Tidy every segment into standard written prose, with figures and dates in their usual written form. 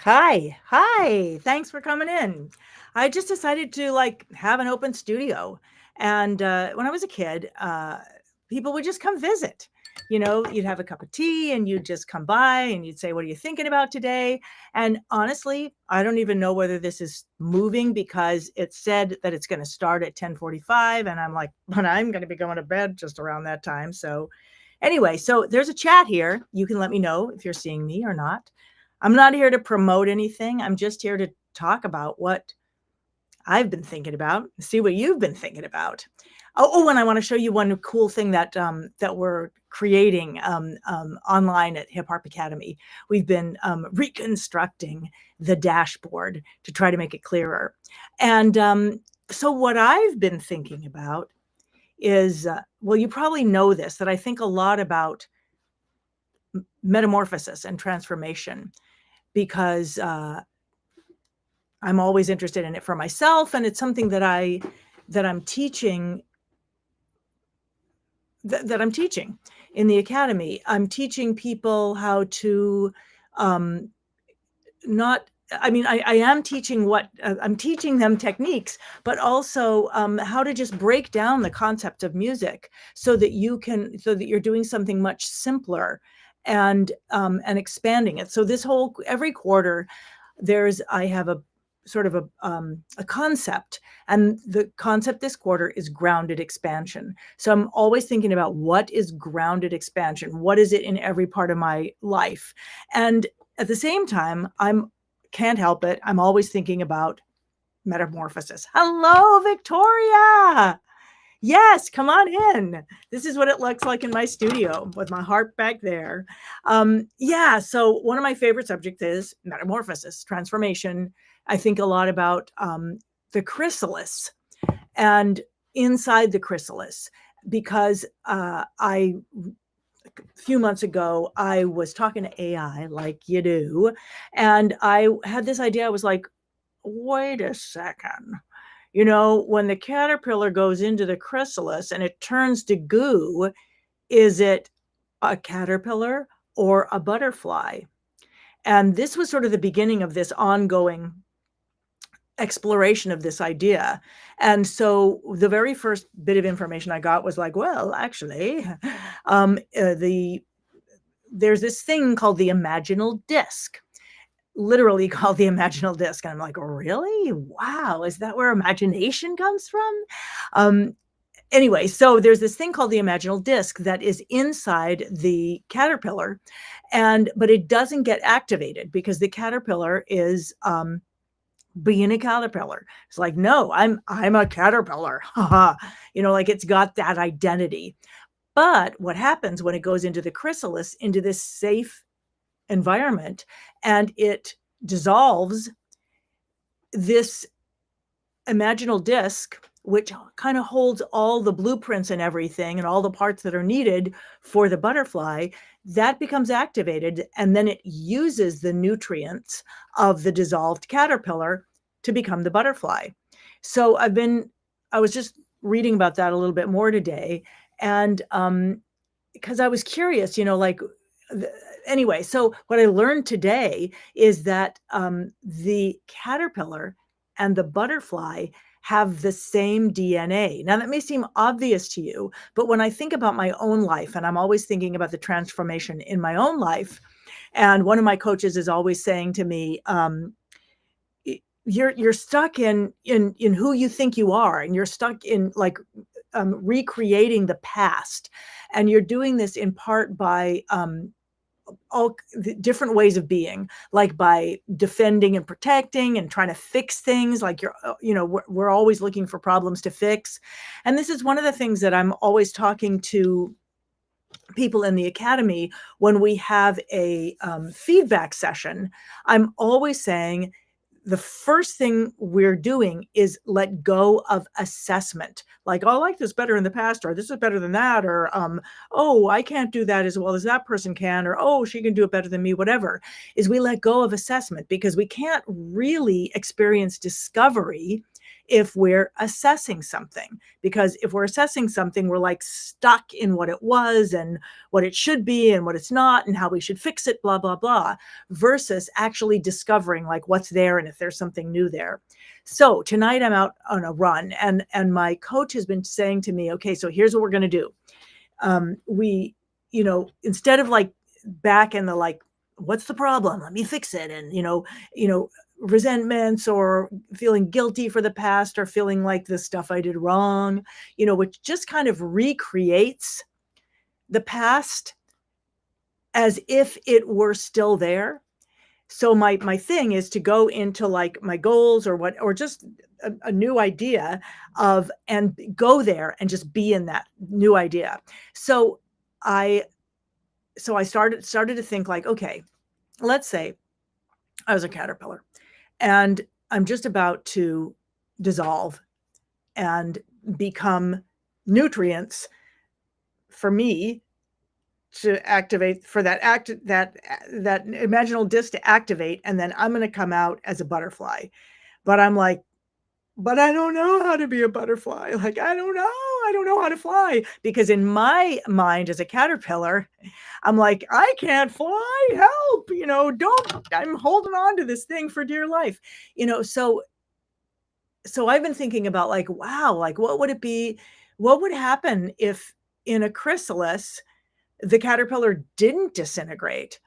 Hi. Hi. Thanks for coming in. I just decided to have an open studio. And when I was a kid, people would just come visit. You'd have a cup of tea and you'd just come by and you'd say, "What are you thinking about today?" And honestly, I don't even know whether this is moving because it said that it's going to start at 10:45. And I'm like, but I'm going to be going to bed just around that time. So anyway, so there's a chat here. You can let me know if you're seeing me or not. I'm not here to promote anything. I'm just here to talk about what I've been thinking about, see what you've been thinking about. And I want to show you one cool thing that we're creating online at Hip Hop Academy. We've been reconstructing the dashboard to try to make it clearer. And so what I've been thinking about is, well, you probably know this, that I think a lot about metamorphosis and transformation because I'm always interested in it for myself, and it's something that I'm teaching that I'm teaching in the academy. I'm teaching people how to not. I mean, I am teaching I'm teaching them techniques, but also how to just break down the concept of music so that you're doing something much simpler and expanding it. So every quarter, I have a sort of a concept, and the concept this quarter is grounded expansion. So I'm always thinking about, what is grounded expansion? What is it in every part of my life? And at the same time, can't help it, I'm always thinking about metamorphosis. Hello, Victoria. Yes, come on in. This is what it looks like in my studio with my harp back there. Yeah, so one of my favorite subjects is metamorphosis, transformation. I think a lot about the chrysalis and inside the chrysalis, because a few months ago, I was talking to AI like you do, and I had this idea. I was like, wait a second. When the caterpillar goes into the chrysalis and it turns to goo, is it a caterpillar or a butterfly? And this was sort of the beginning of this ongoing exploration of this idea. And so the very first bit of information I got was like, well, actually, there's this thing called the imaginal disc, literally called the imaginal disc. And I'm like, really? Wow. Is that where imagination comes from? Um, anyway, so there's this thing called the imaginal disc that is inside the caterpillar, but it doesn't get activated because the caterpillar is being a caterpillar. It's like, no, I'm a caterpillar. Like it's got that identity. But what happens when it goes into the chrysalis, into this safe environment, and it dissolves, this imaginal disc, which kind of holds all the blueprints and everything and all the parts that are needed for the butterfly, that becomes activated, and then it uses the nutrients of the dissolved caterpillar to become the butterfly. So I was just reading about that a little bit more today, and because I was curious, anyway, so what I learned today is that the caterpillar and the butterfly have the same DNA. Now, that may seem obvious to you, but when I think about my own life, and I'm always thinking about the transformation in my own life, and one of my coaches is always saying to me, you're stuck in who you think you are, and you're stuck in recreating the past, and you're doing this in part by all the different ways of being, like by defending and protecting and trying to fix things. Like we're always looking for problems to fix, and this is one of the things that I'm always talking to people in the academy when we have a feedback session. I'm always saying, the first thing we're doing is let go of assessment. Like, oh, I like this better in the past, or this is better than that, or oh, I can't do that as well as that person can, or oh, she can do it better than me, whatever. Is we let go of assessment, because we can't really experience discovery if we're assessing something. Because if we're assessing something, we're like stuck in what it was and what it should be and what it's not and how we should fix it, blah, blah, blah, versus actually discovering like what's there and if there's something new there. So tonight I'm out on a run, and my coach has been saying to me, okay, so here's what we're going to do. We, instead of like back in the like, what's the problem? Let me fix it. And, resentments or feeling guilty for the past or feeling like the stuff I did wrong, which just kind of recreates the past as if it were still there. So my thing is to go into like my goals or just a new idea and go there and just be in that new idea. So I started to think like, okay, let's say I was a caterpillar and I'm just about to dissolve and become nutrients for me to activate, for that imaginal disc to activate, and then I'm going to come out as a butterfly. But I'm like, but I don't know how to be a butterfly. Like, I don't know how to fly, because in my mind as a caterpillar, I'm like, I can't fly, help, I'm holding on to this thing for dear life, so I've been thinking about like, wow, like what would happen if in a chrysalis, the caterpillar didn't disintegrate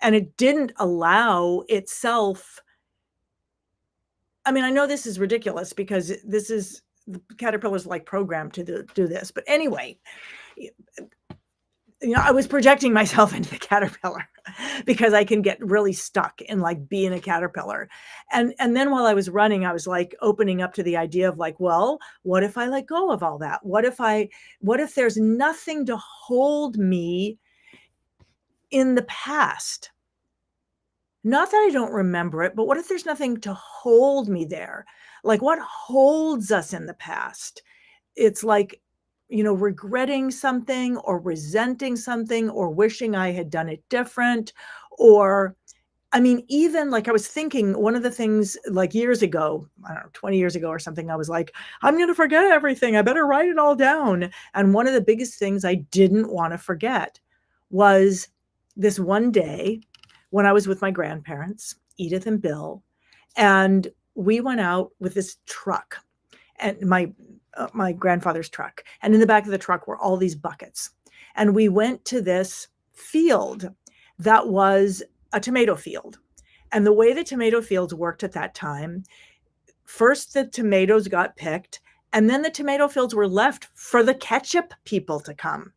and it didn't allow itself. I mean, I know this is ridiculous because the caterpillar's like programmed to do this. But anyway, I was projecting myself into the caterpillar because I can get really stuck in like being a caterpillar. And then while I was running, I was like opening up to the idea of like, well, what if I let go of all that? What if there's nothing to hold me in the past? Not that I don't remember it, but what if there's nothing to hold me there? Like, what holds us in the past? It's like, regretting something or resenting something or wishing I had done it different. Or, I mean, even like I was thinking one of the things like years ago, I don't know, 20 years ago or something, I was like, I'm going to forget everything. I better write it all down. And one of the biggest things I didn't want to forget was this one day when I was with my grandparents, Edith and Bill, and we went out with this truck, and my grandfather's truck, and in the back of the truck were all these buckets, and we went to this field that was a tomato field. And the way the tomato fields worked at that time, first the tomatoes got picked, and then the tomato fields were left for the ketchup people to come.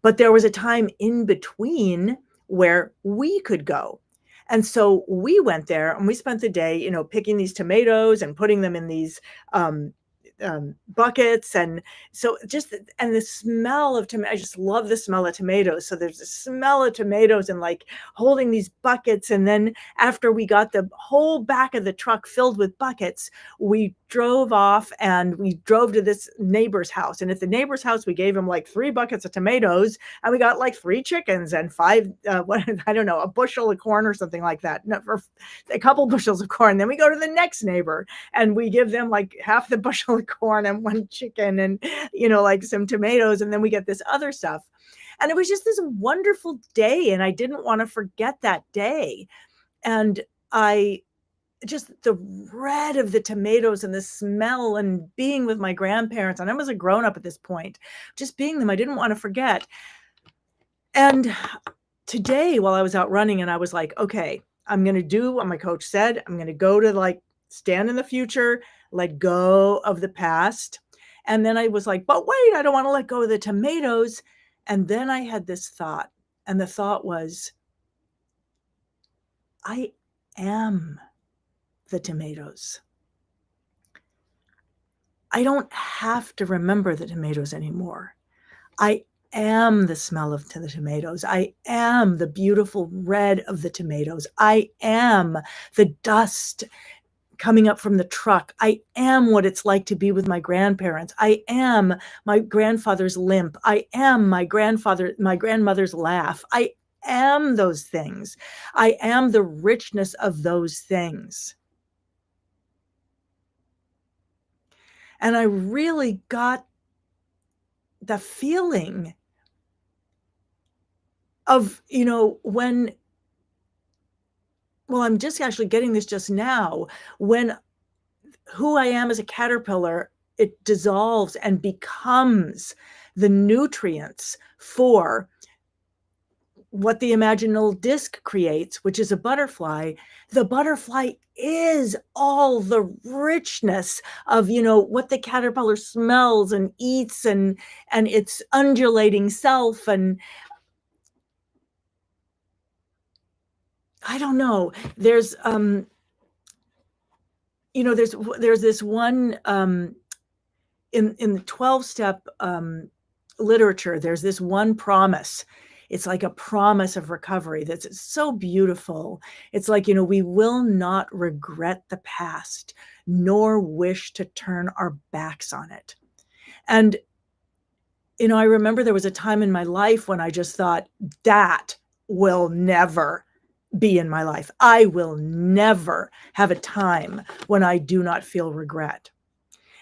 But there was a time in between where we could go. And so we went there and we spent the day, picking these tomatoes and putting them in these buckets. And so and the smell of tomato, I just love the smell of tomatoes. So there's a smell of tomatoes and like holding these buckets. And then after we got the whole back of the truck filled with buckets, we drove off and we drove to this neighbor's house. And at the neighbor's house, we gave him like 3 buckets of tomatoes and we got like 3 chickens and 5, I don't know, a bushel of corn or something like that. No, for a couple bushels of corn. Then we go to the next neighbor and we give them like half the bushel of corn and 1 chicken and, like some tomatoes. And then we get this other stuff. And it was just this wonderful day. And I didn't want to forget that day. And just the red of the tomatoes and the smell and being with my grandparents. And I was a grown up at this point, just being them, I didn't want to forget. And today while I was out running and I was like, okay, I'm going to do what my coach said. I'm going to go to like stand in the future, let go of the past. And then I was like, but wait, I don't want to let go of the tomatoes. And then I had this thought, and the thought was, I am the tomatoes. I don't have to remember the tomatoes anymore. I am the smell of the tomatoes. I am the beautiful red of the tomatoes. I am the dust coming up from the truck. I am what it's like to be with my grandparents. I am my grandfather's limp. I am my grandmother's laugh. I am those things. I am the richness of those things. And I really got the feeling of, when well, I'm just actually getting this just now, when who I am as a caterpillar, it dissolves and becomes the nutrients for what the imaginal disc creates, which is a butterfly. The butterfly is all the richness of, what the caterpillar smells and eats, and its undulating self. And I don't know. There's this one, in the 12-step literature, there's this one promise. It's like a promise of recovery that's so beautiful. It's like, we will not regret the past, nor wish to turn our backs on it. And, I remember there was a time in my life when I just thought, that will never be in my life. I will never have a time when I do not feel regret.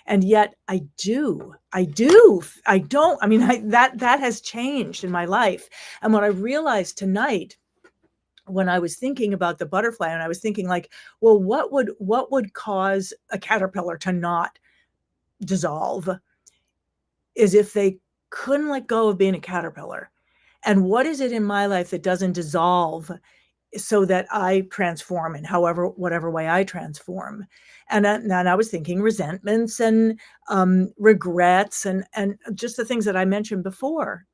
And yet I do. I do. I don't. I mean, that has changed in my life. And what I realized tonight, when I was thinking about the butterfly, and I was thinking like, well, what would cause a caterpillar to not dissolve, is if they couldn't let go of being a caterpillar. And what is it in my life that doesn't dissolve so that I transform in whatever way I transform? And I was thinking resentments and regrets and just the things that I mentioned before.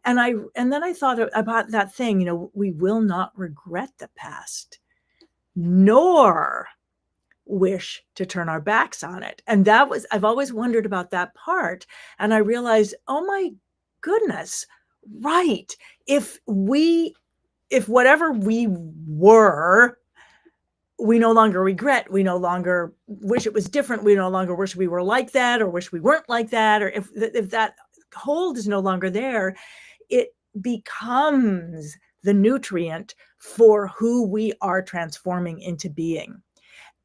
And then I thought about that thing, we will not regret the past, nor wish to turn our backs on it. And I've always wondered about that part. And I realized, oh my goodness, right. If whatever we were, we no longer regret, we no longer wish it was different, we no longer wish we were like that, or wish we weren't like that, or if that hold is no longer there, it becomes the nutrient for who we are transforming into being.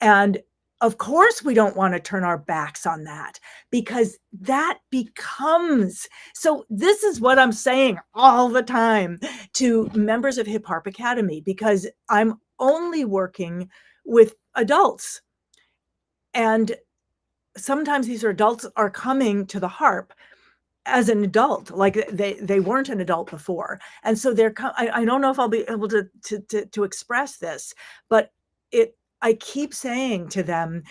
And of course, we don't want to turn our backs on that, because that becomes. So, this is what I'm saying all the time to members of Hip Harp Academy, because I'm only working with adults. And sometimes these adults are coming to the harp as an adult, like they weren't an adult before. And so I don't know if I'll be able to express this, but I keep saying to them,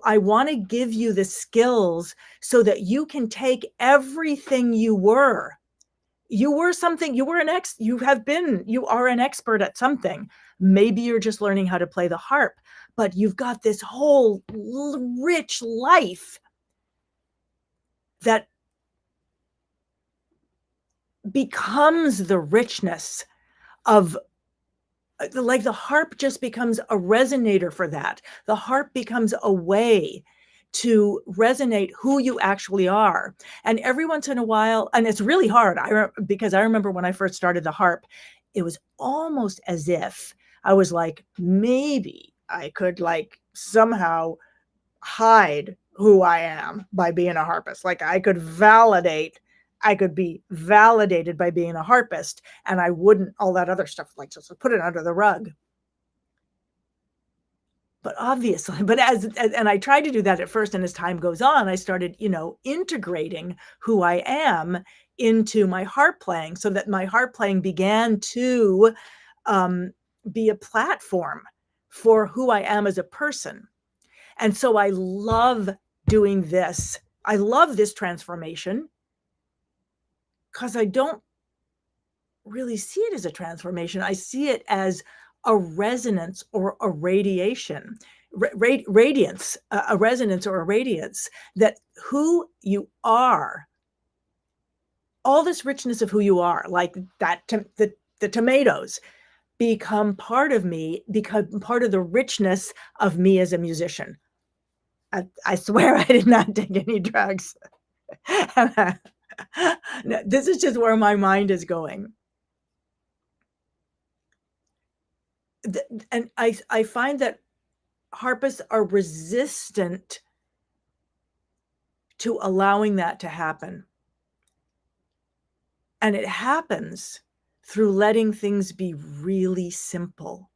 I want to give you the skills so that you can take everything you were. You were something, you are an expert at something. Maybe you're just learning how to play the harp, but you've got this whole rich life that becomes the richness of, like, the harp just becomes a resonator for that. The harp becomes a way to resonate who you actually are. And every once in a while, and it's really hard, because I remember when I first started the harp, it was almost as if I was like, maybe I could like somehow hide who I am by being a harpist. Like I could be validated by being a harpist, and I wouldn't all that other stuff, like just put it under the rug. But obviously, and I tried to do that at first, and as time goes on, I started, integrating who I am into my harp playing, so that my harp playing began to be a platform for who I am as a person. And so I love doing this. I love this transformation, because I don't really see it as a transformation. I see it as a resonance or a radiation, radiance, a resonance or a radiance, that who you are, all this richness of who you are, like that, the tomatoes become part of me, become part of the richness of me as a musician. I swear I did not take any drugs. No, this is just where my mind is going. And I find that harpists are resistant to allowing that to happen. And it happens through letting things be really simple.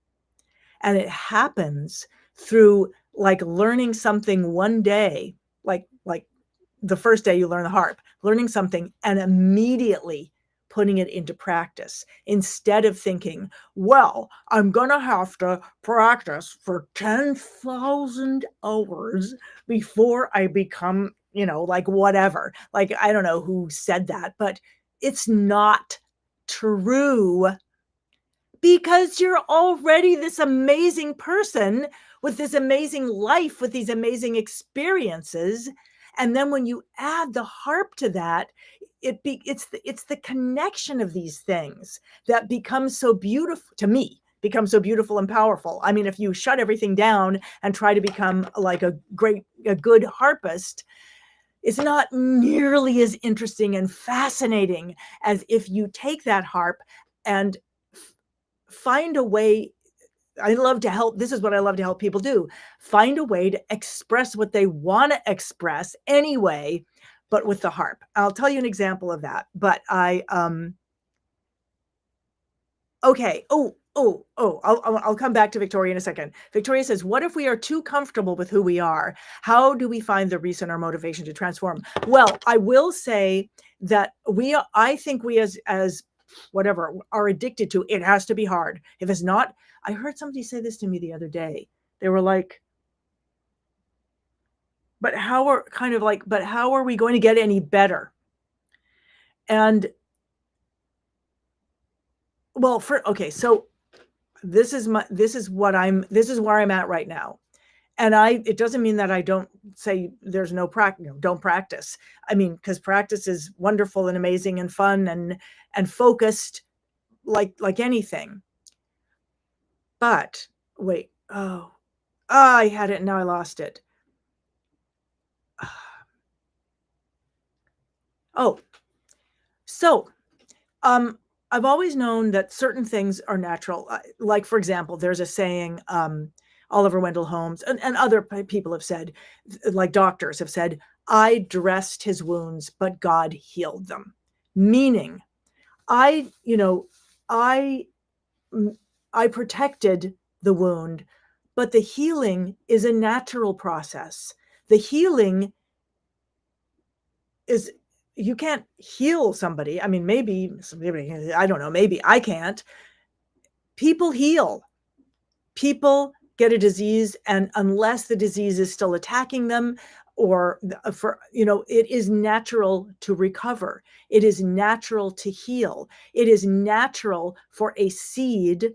And it happens through like learning something one day, like the first day you learn the harp, learning something and immediately putting it into practice instead of thinking, well, I'm going to have to practice for 10,000 hours before I become, like whatever. Like, I don't know who said that, but it's not true because you're already this amazing person with this amazing life, with these amazing experiences. And then when you add the harp to that, it's the connection of these things that becomes so beautiful to me, becomes so beautiful and powerful. I mean, if you shut everything down and try to become like a good harpist, it's not nearly as interesting and fascinating as if you take that harp and find a way. I love to help. This is what I love to help people do. Find a way to express what they want to express anyway, but with the harp. I'll tell you an example of that. But okay. I'll come back to Victoria in a second. Victoria says, what if we are too comfortable with who we are? How do we find the reason or motivation to transform? Well, I will say that I think we as whatever are addicted to, it has to be hard. If it's not, I heard somebody say this to me the other day. They were like, but how are we going to get any better? And well, so this is where I'm at right now. And it doesn't mean that I don't say there's no practice, don't practice. I mean, because practice is wonderful and amazing and fun and focused like anything. But wait, I had it, now I lost it. Oh, so I've always known that certain things are natural. Like, for example, there's a saying, Oliver Wendell Holmes and other people have said, like doctors have said, I dressed his wounds, but God healed them. Meaning, I protected the wound, but the healing is a natural process. The healing is, you can't heal somebody. I mean, maybe, I don't know, maybe I can't. People heal. People get a disease, and unless the disease is still attacking them, or it is natural to recover. It is natural to heal. It is natural for a seed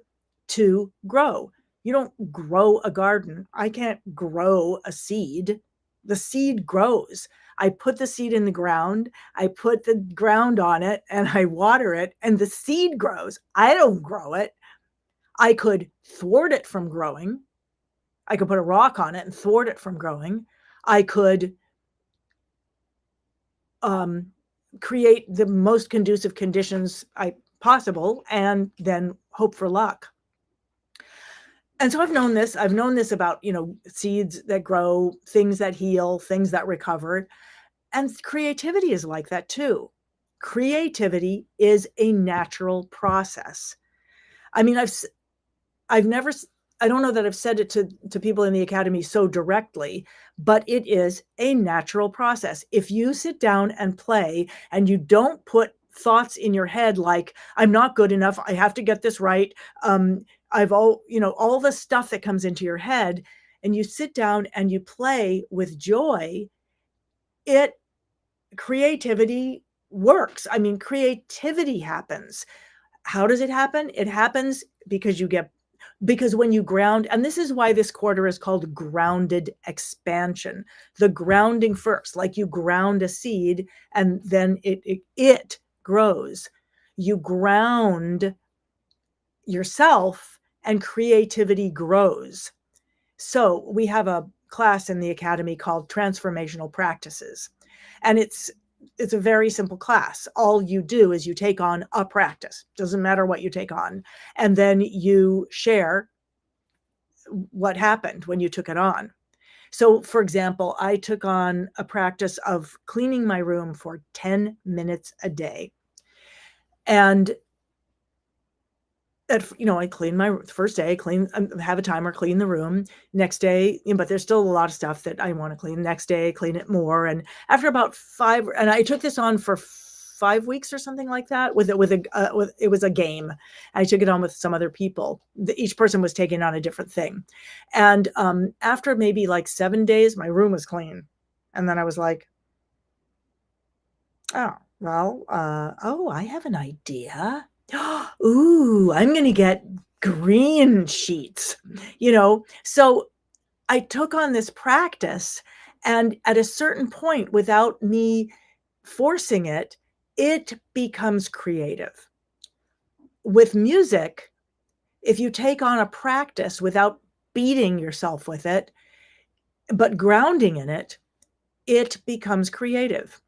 to grow. You don't grow a garden. I can't grow a seed. The seed grows. I put the seed in the ground, I put the ground on it, and I water it, and the seed grows. I don't grow it. I could thwart it from growing. I could put a rock on it and thwart it from growing. I could create the most conducive conditions possible and then hope for luck. And so I've known this about, seeds that grow, things that heal, things that recover. And creativity is like that too. Creativity is a natural process. I mean, I've never, I don't know that I've said it to people in the academy so directly, but it is a natural process. If you sit down and play and you don't put thoughts in your head like, I'm not good enough, I have to get this right, all the stuff that comes into your head, and you sit down and you play with joy, creativity works. I mean, creativity happens. How does it happen? It happens because when you ground, and this is why this quarter is called grounded expansion. The grounding first, like you ground a seed and then it grows. You ground yourself and creativity grows. So we have a class in the academy called Transformational Practices. And it's a very simple class. All you do is you take on a practice. Doesn't matter what you take on. And then you share what happened when you took it on. So, for example, I took on a practice of cleaning my room for 10 minutes a day. And I clean my first day, have a timer, clean the room. Next day, but there's still a lot of stuff that I want to clean. Next day, clean it more. And after about and I took this on for 5 weeks or something like that. It was a game. I took it on with some other people. Each person was taking on a different thing. And after maybe like 7 days, my room was clean. And then I was like, oh, well, I have an idea. Ooh, I'm going to get green sheets, So I took on this practice, and at a certain point, without me forcing it, it becomes creative. With music, if you take on a practice without beating yourself with it, but grounding in it, it becomes creative.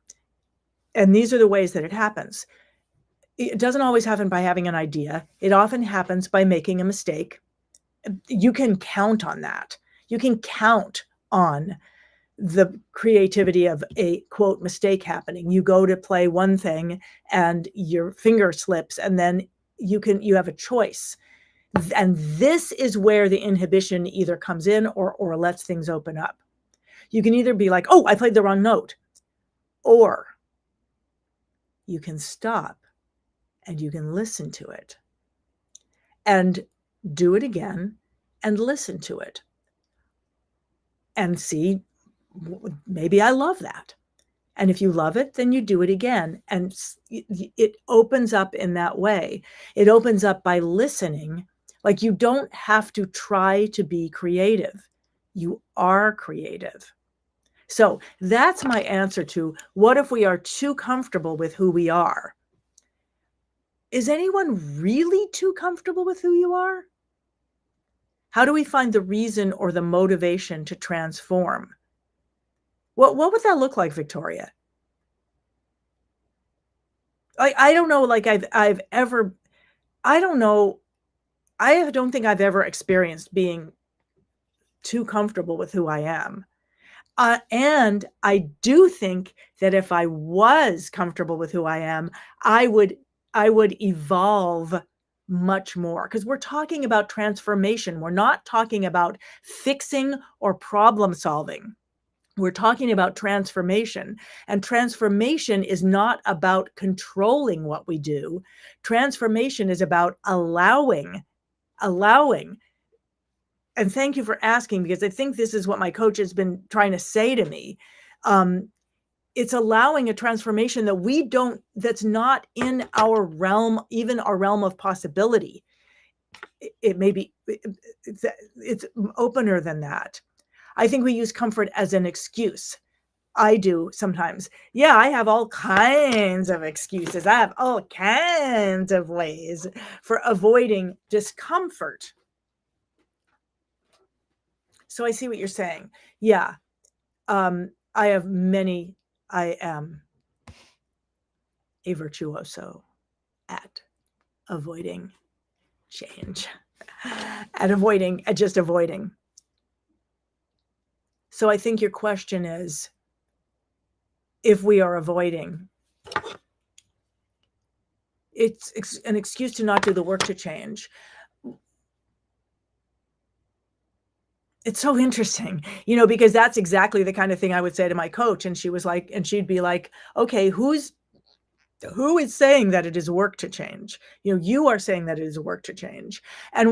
And these are the ways that it happens. It doesn't always happen by having an idea. It often happens by making a mistake. You can count on that. You can count on the creativity of a quote mistake happening. You go to play one thing and your finger slips, and then you have a choice. And this is where the inhibition either comes in or lets things open up. You can either be like, oh, I played the wrong note, or you can stop and you can listen to it and do it again and listen to it and see, maybe I love that. And if you love it, then you do it again. And it opens up in that way. It opens up by listening. Like, you don't have to try to be creative. You are creative. So that's my answer to, what if we are too comfortable with who we are? Is anyone really too comfortable with who you are? How do we find the reason or the motivation to transform? What would that look like, Victoria? I don't know, like I've ever, I don't know, I don't think I've ever experienced being too comfortable with who I am. And I do think that if I was comfortable with who I am, I would evolve much more, because we're talking about transformation. We're not talking about fixing or problem solving. We're talking about transformation, and transformation is not about controlling what we do. Transformation is about allowing. And thank you for asking, because I think this is what my coach has been trying to say to me. It's allowing a transformation that's not in our realm, even our realm of possibility. It may be, it's opener than that. I think we use comfort as an excuse. I do sometimes. Yeah, I have all kinds of excuses. I have all kinds of ways for avoiding discomfort. So I see what you're saying. Yeah. I am a virtuoso at avoiding change, at just avoiding. So I think your question is, if we are avoiding, it's an excuse to not do the work to change. It's so interesting, because that's exactly the kind of thing I would say to my coach. And she'd be like, okay, who is saying that it is work to change? You are saying that it is work to change. And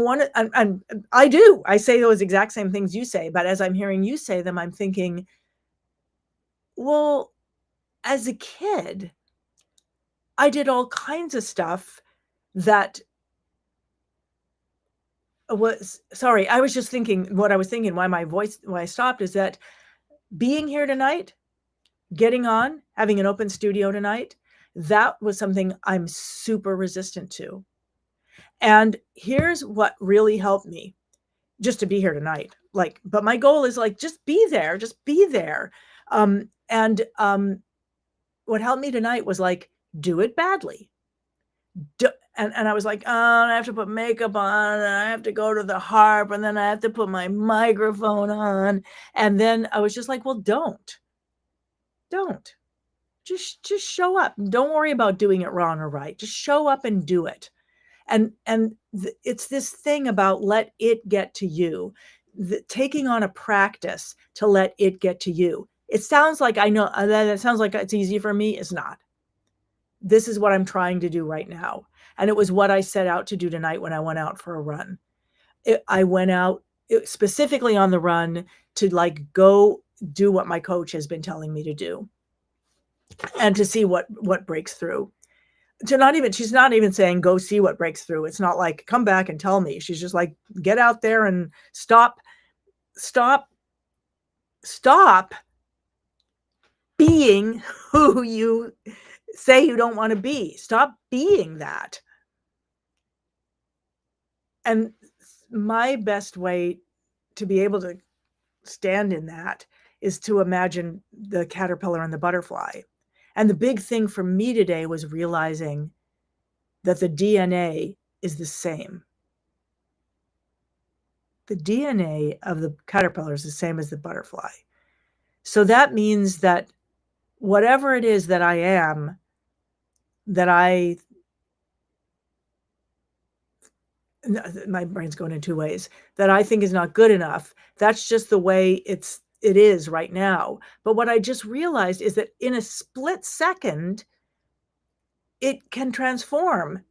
I say those exact same things you say, but as I'm hearing you say them, I'm thinking, well, as a kid, I did all kinds of stuff that I was just thinking, why I stopped is that being here tonight, getting on, having an open studio tonight, that was something I'm super resistant to. And here's what really helped me, just to be here tonight. But my goal is just be there. What helped me tonight was do it badly. And I was like, "Oh, I have to put makeup on, and I have to go to the harp, and then I have to put my microphone on." And then I was just like, "Well, don't. Just show up. Don't worry about doing it wrong or right. Just show up and do it." It's this thing about let it get to you, taking on a practice to let it get to you. It sounds like I know that it sounds like it's easy for me. It's not. This is what I'm trying to do right now. And it was what I set out to do tonight when I went out for a run. I went out specifically on the run to like go do what my coach has been telling me to do and to see what breaks through. She's not even saying go see what breaks through. It's not like come back and tell me. She's just like get out there and stop being who you say you don't want to be. Stop being that. And my best way to be able to stand in that is to imagine the caterpillar and the butterfly. And the big thing for me today was realizing that the DNA is the same. The DNA of the caterpillar is the same as the butterfly. So that means that whatever it is that I am, my brain's going in two ways, that I think is not good enough, that's just the way it is right now. But what I just realized is that in a split second, it can transform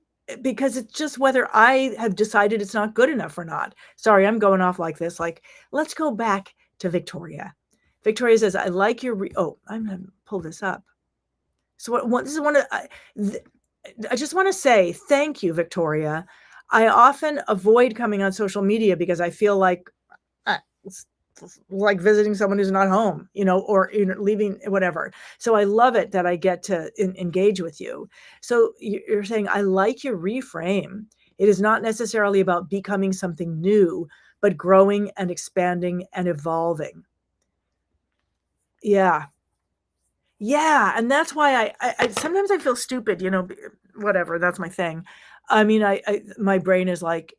because it's just whether I have decided it's not good enough or not. Sorry, I'm going off like this. Like, let's go back to Victoria. Victoria says, I like your, I'm going to pull this up. So this is one of, I just want to say thank you, Victoria. I often avoid coming on social media because I feel like it's like visiting someone who's not home, or leaving, whatever. So I love it that I get to engage with you. So you're saying, I like your reframe. It is not necessarily about becoming something new, but growing and expanding and evolving. Yeah. Yeah. And that's why I sometimes I feel stupid, whatever. That's my thing. I mean, my brain is like,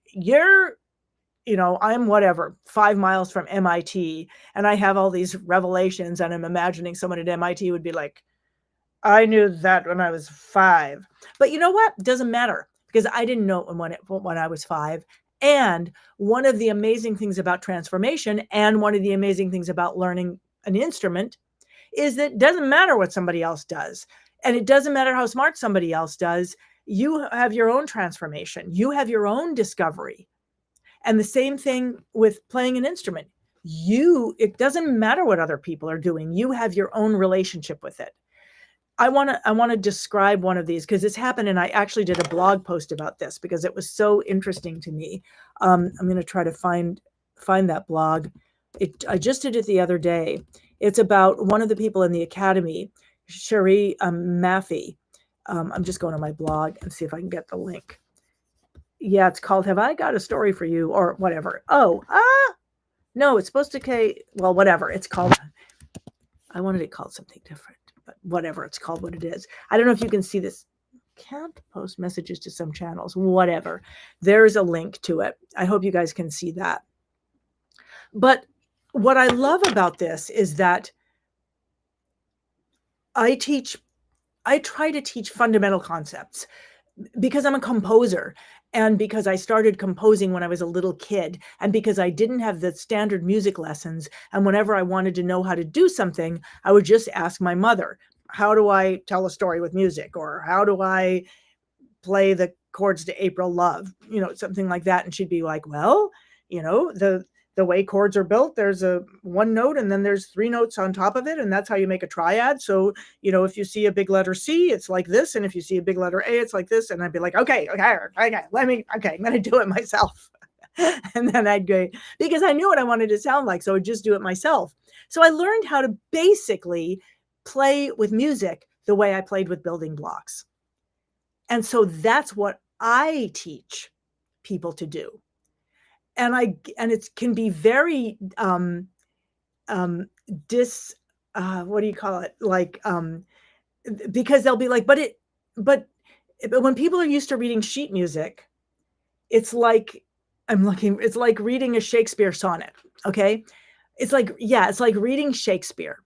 I'm whatever, 5 miles from MIT, and I have all these revelations, and I'm imagining someone at MIT would be like, I knew that when I was 5. But you know what? It doesn't matter because I didn't know when I was 5. And one of the amazing things about transformation and one of the amazing things about learning an instrument is that it doesn't matter what somebody else does. And it doesn't matter how smart somebody else does. You have your own transformation. You have your own discovery. And the same thing with playing an instrument. It doesn't matter what other people are doing. You have your own relationship with it. I want to describe one of these because this happened, and I actually did a blog post about this because it was so interesting to me. I'm going to try to find that blog. I just did it the other day. It's about one of the people in the academy, Cherie Maffey. I'm just going to my blog and see if I can get the link. Yeah, it's called Have I Got a Story for You or whatever. No, it's supposed to well, whatever. It's called, I wanted it called something different, but whatever. It's called what it is. I don't know if you can see this. Can't post messages to some channels, whatever. There's a link to it. I hope you guys can see that. But what I love about this is that I try to teach fundamental concepts because I'm a composer and because I started composing when I was a little kid and because I didn't have the standard music lessons. And whenever I wanted to know how to do something, I would just ask my mother, how do I tell a story with music? Or how do I play the chords to April Love? Something like that. And she'd be like, well, the way chords are built, there's a one note and then there's 3 notes on top of it. And that's how you make a triad. So, if you see a big letter C, it's like this. And if you see a big letter A, it's like this. And I'd be like, okay, I'm going to do it myself. And then I'd go, because I knew what I wanted to sound like. So I'd just do it myself. So I learned how to basically play with music the way I played with building blocks. And so that's what I teach people to do. And it can be very what do you call it? Like because they'll be like, but But when people are used to reading sheet music, it's like it's like reading a Shakespeare sonnet. Okay. It's like, yeah, it's like reading Shakespeare.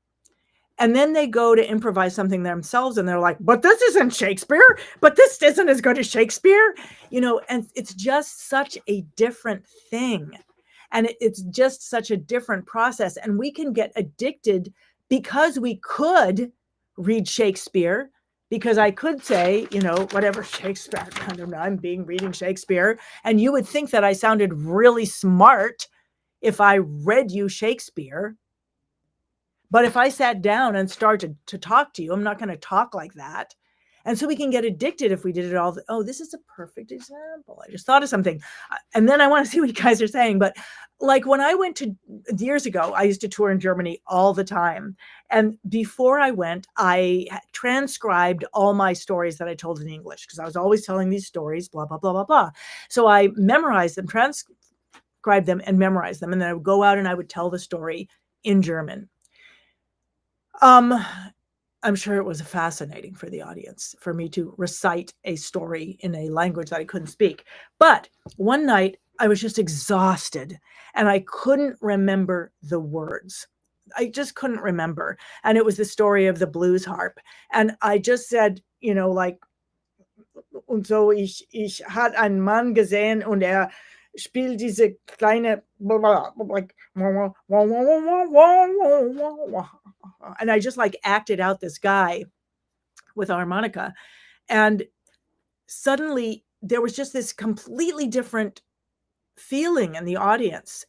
And then they go to improvise something themselves and they're like, but this isn't Shakespeare, but this isn't as good as Shakespeare, and it's just such a different thing. And it's just such a different process. And we can get addicted because we could read Shakespeare, because I could say, whatever Shakespeare, I don't know, I'm reading Shakespeare. And you would think that I sounded really smart if I read you Shakespeare. But if I sat down and started to talk to you, I'm not going to talk like that. And so we can get addicted if we did it all. Oh, this is a perfect example. I just thought of something. And then I want to see what you guys are saying. But like when I went to years ago, I used to tour in Germany all the time. And before I went, I transcribed all my stories that I told in English, because I was always telling these stories, blah, blah, blah, blah, blah. So I memorized them, transcribed them, and memorized them. And then I would go out and I would tell the story in German. I'm sure it was fascinating for the audience for me to recite a story in a language that I couldn't speak. But one night I was just exhausted and I couldn't remember the words. I just couldn't remember. And it was the story of the blues harp. And I just said, like, und so, ich hat einen Mann gesehen und spielt diese kleine, like, and I just like acted out this guy with a harmonica. And suddenly there was just this completely different feeling in the audience,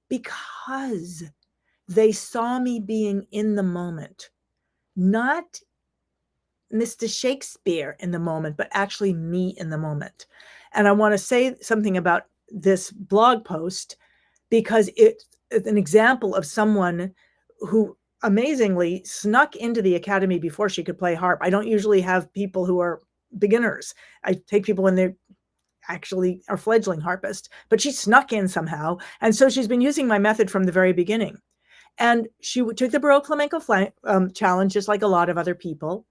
because they saw me being in the moment, not Mr. Shakespeare in the moment, but actually me in the moment. And I want to say something about this blog post, because it's an example of someone who amazingly snuck into the academy before she could play harp. I don't usually have people who are beginners. I take people when they actually are fledgling harpists, but she snuck in somehow. And so she's been using my method from the very beginning. And she took the Baroque Flamenco challenge, just like a lot of other people.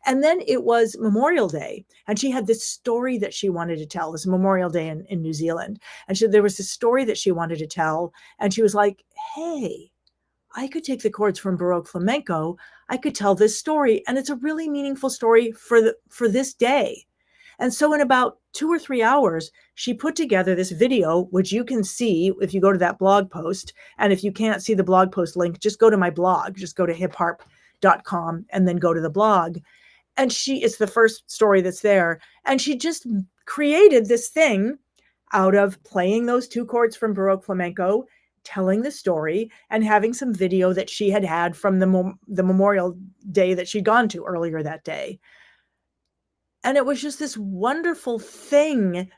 And then it was Memorial Day, and she had this story that she wanted to tell. This Memorial Day in New Zealand. And there was this story that she wanted to tell. And she was like, hey, I could take the chords from Baroque Flamenco. I could tell this story. And it's a really meaningful story for this day. And so in about 2 or 3 hours, she put together this video, which you can see if you go to that blog post. And if you can't see the blog post link, just go to my blog. Just go to hipharp.com and then go to the blog. And it's the first story that's there. And she just created this thing out of playing those 2 chords from Baroque Flamenco, telling the story, and having some video that she had from the Memorial Day that she'd gone to earlier that day. And it was just this wonderful thing.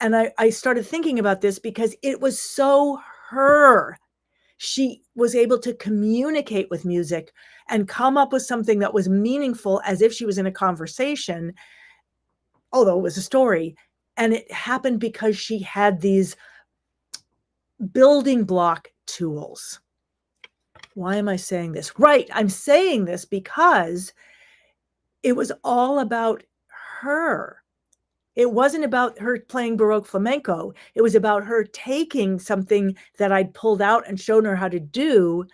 And I started thinking about this because it was so her. She was able to communicate with music and come up with something that was meaningful, as if she was in a conversation, although it was a story. And it happened because she had these building block tools. Why am I saying this? Right. I'm saying this because it was all about her. It wasn't about her playing Baroque Flamenco. It was about her taking something that I'd pulled out and shown her how to do,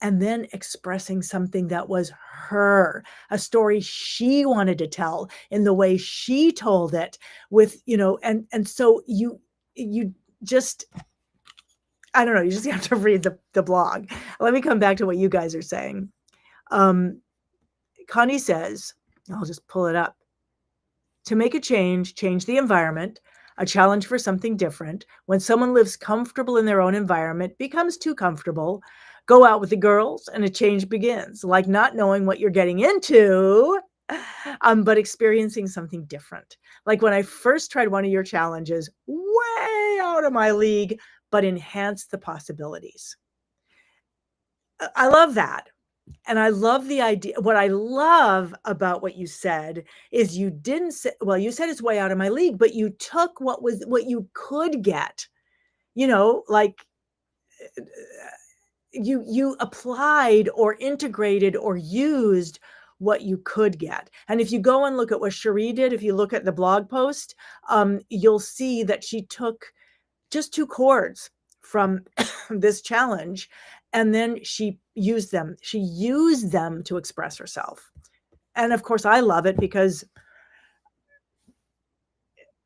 and then expressing something that was her, a story she wanted to tell in the way she told it, with, and so you just, I don't know, you just have to read the blog. Let me come back to what you guys are saying. Connie says, I'll just pull it up. To make a change the environment, a challenge for something different. When someone lives comfortable in their own environment, becomes too comfortable, go out with the girls and a change begins. Like not knowing what you're getting into, but experiencing something different. Like when I first tried one of your challenges, way out of my league, but enhanced the possibilities. I love that. And I love the idea. What I love about what you said is you didn't say, well, you said it's way out of my league, but you took what you could get, like you applied or integrated or used what you could get. And if you go and look at what Cherie did, if you look at the blog post, you'll see that she took just 2 chords from this challenge, and then she used them. She used them to express herself. And of course, I love it because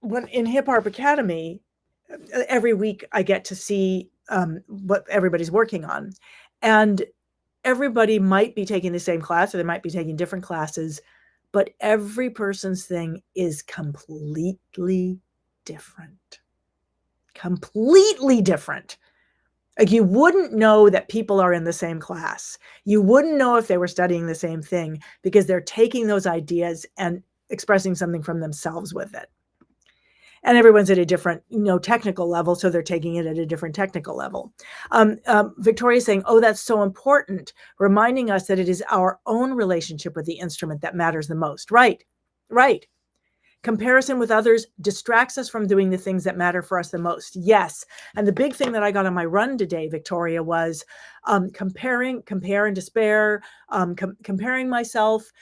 when in Hip Hop Academy, every week I get to see what everybody's working on. And everybody might be taking the same class or they might be taking different classes, but every person's thing is completely different. Completely different. Like you wouldn't know that people are in the same class. You wouldn't know if they were studying the same thing because they're taking those ideas and expressing something from themselves with it. And everyone's at a different, technical level, so they're taking it at a different technical level. Victoria's saying, oh, that's so important, reminding us that it is our own relationship with the instrument that matters the most. Right. Comparison with others distracts us from doing the things that matter for us the most. Yes. And the big thing that I got on my run today, Victoria, was compare and despair, comparing myself.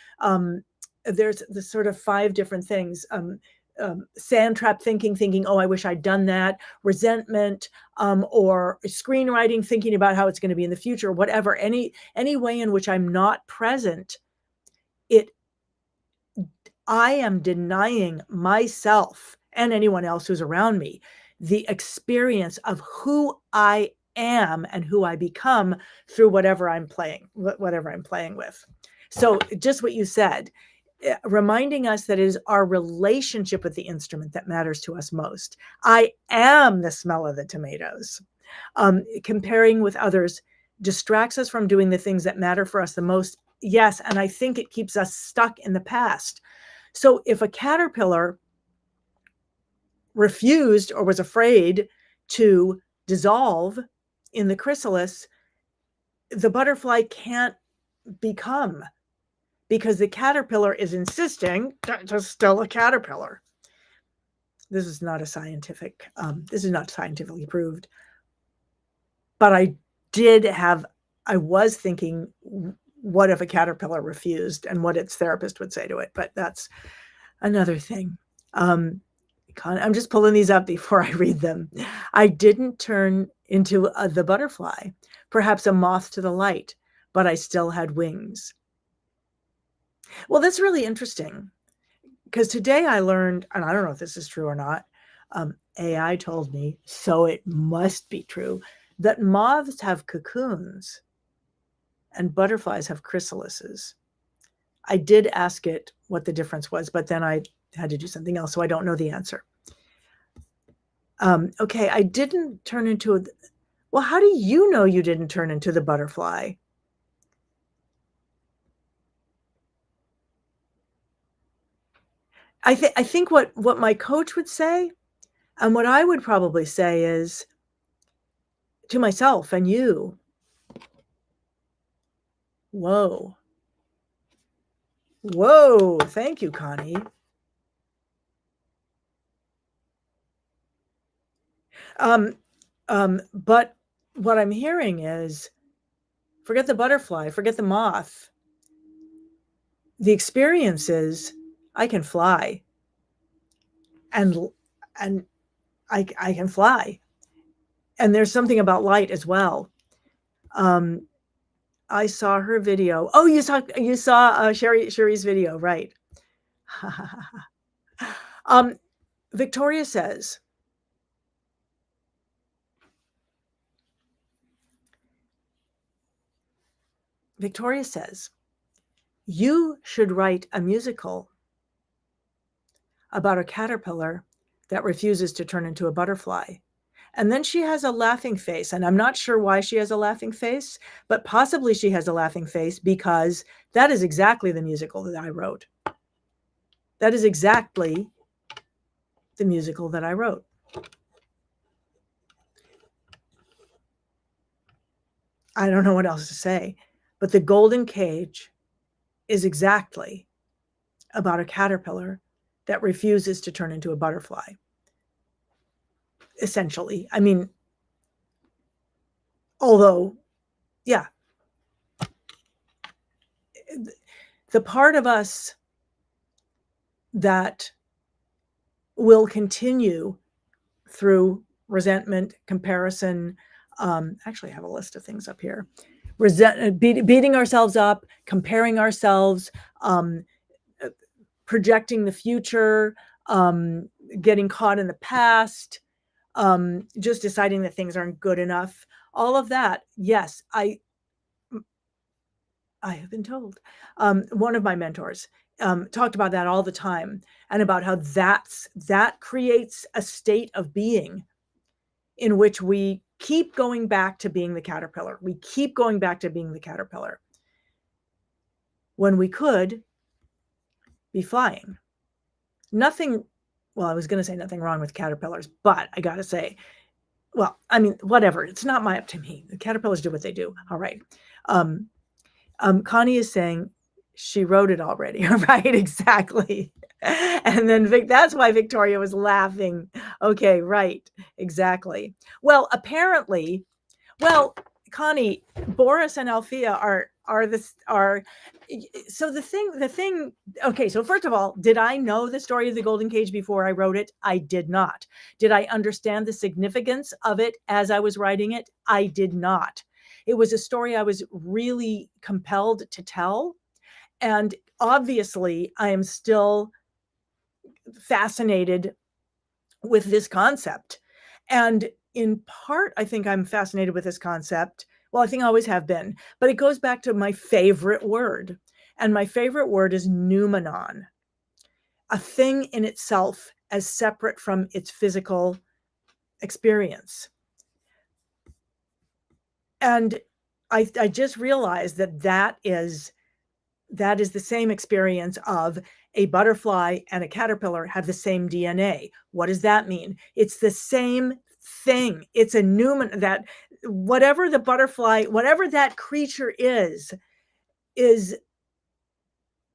There's the sort of 5 different things. Sand trap thinking, oh, I wish I'd done that, resentment, or screenwriting, thinking about how it's going to be in the future, whatever, any way in which I'm not present, I am denying myself and anyone else who's around me the experience of who I am and who I become through whatever I'm playing with. So just what you said, reminding us that it is our relationship with the instrument that matters to us most. I am the smell of the tomatoes. Comparing with others distracts us from doing the things that matter for us the most. Yes, and I think it keeps us stuck in the past. So if a caterpillar refused or was afraid to dissolve in the chrysalis, the butterfly can't become, because the caterpillar is insisting that it's still a caterpillar. This is not scientifically proved. But I was thinking, what if a caterpillar refused and what its therapist would say to it? But that's another thing. I'm just pulling these up before I read them. I didn't turn into the butterfly, perhaps a moth to the light, but I still had wings. Well, that's really interesting, because today I learned, and I don't know if this is true or not, AI told me, so it must be true, that moths have cocoons and butterflies have chrysalises. I did ask it what the difference was, but then I had to do something else, so I don't know the answer. Okay, I didn't turn into well, how do you know you didn't turn into the butterfly? I think what my coach would say, and what I would probably say is to myself and you, whoa, thank you, Connie. But what I'm hearing is, forget the butterfly, forget the moth. The experience is, I can fly, and I can fly. And there's something about light as well. I saw her video. Oh, you saw Sherry's video, right? Victoria says, you should write a musical about a caterpillar that refuses to turn into a butterfly. And then she has a laughing face. And I'm not sure why she has a laughing face, but possibly she has a laughing face because that is exactly the musical that I wrote. That is exactly the musical that I wrote. I don't know what else to say, but The Golden Cage is exactly about a caterpillar that refuses to turn into a butterfly. Essentially. I mean, although, yeah. the part of us that will continue through resentment, comparison. Actually, I have a list of things up here. Beating ourselves up, comparing ourselves, projecting the future, getting caught in the past, just deciding that things aren't good enough. All of that, yes, I have been told. One of my mentors talked about that all the time, and about how that creates a state of being in which we keep going back to being the caterpillar. We keep going back to being the caterpillar when we could be flying. Nothing, well, I was going to say nothing wrong with caterpillars, but I got to say, well, I mean, whatever. It's not up to me. The caterpillars do what they do. All right. Connie is saying she wrote it already. Right, exactly. And then that's why Victoria was laughing. Okay, right, exactly. Well, apparently, Connie, Boris and Althea are so the thing. Okay, so first of all, did I know the story of the Golden Cage before I wrote it? I did not. Did I understand the significance of it as I was writing it? I did not. It was a story I was really compelled to tell. And obviously, I am still fascinated with this concept. And in part, I think I'm fascinated with this concept. Well, I think I always have been. But it goes back to my favorite word. And my favorite word is noumenon, a thing in itself as separate from its physical experience. And I just realized that is the same experience of a butterfly and a caterpillar have the same DNA. What does that mean? It's the same thing. It's a noumenon, that whatever the butterfly, whatever that creature is,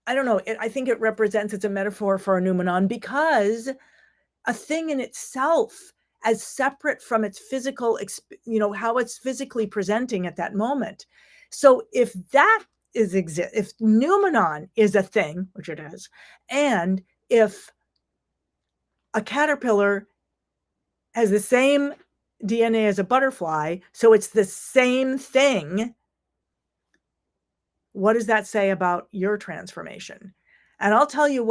I don't know. I think it represents, it's a metaphor for a noumenon, because a thing in itself as separate from its physical, how it's physically presenting at that moment. So if that if noumenon is a thing, which it is, and if a caterpillar has the same DNA as a butterfly, so it's the same thing, what does that say about your transformation? And I'll tell you,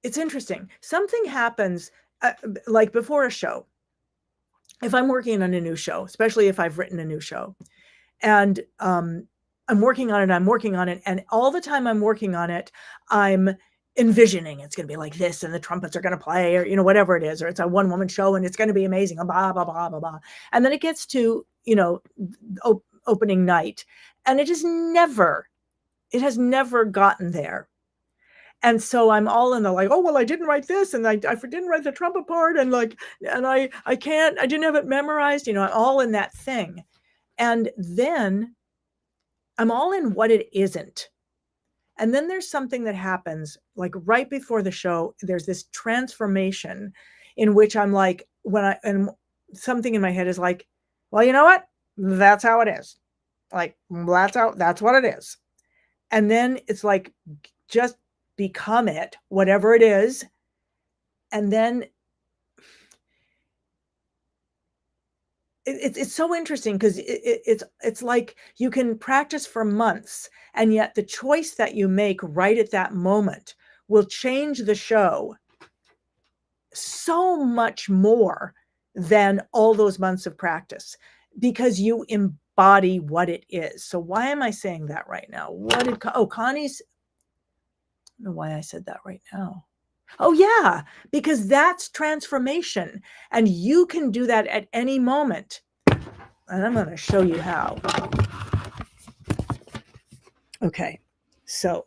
it's interesting. Something happens, like before a show. If I'm working on a new show, especially if I've written a new show, and I'm working on it, and all the time I'm working on it, I'm envisioning it's going to be like this, and the trumpets are going to play, or whatever it is, or it's a one-woman show, and it's going to be amazing, blah blah blah blah blah. And then it gets to opening night, and it has never gotten there. And so I'm all in the like, oh, well, I didn't write this, and I didn't write the trumpet part, and I didn't have it memorized, I'm all in that thing. And then I'm all in what it isn't. And then there's something that happens, like right before the show, there's this transformation in which I'm like, and something in my head is like, well, you know what? That's how it is. Like, that's what it is. And then it's like, just become it, whatever it is. And then it's so interesting, because it's like you can practice for months, and yet the choice that you make right at that moment will change the show so much more than all those months of practice, because you embody what it is. So why am I saying that right now? Connie's, I don't know why I said that right now. Oh yeah, because that's transformation, and you can do that at any moment. And I'm going to show you how. Okay, so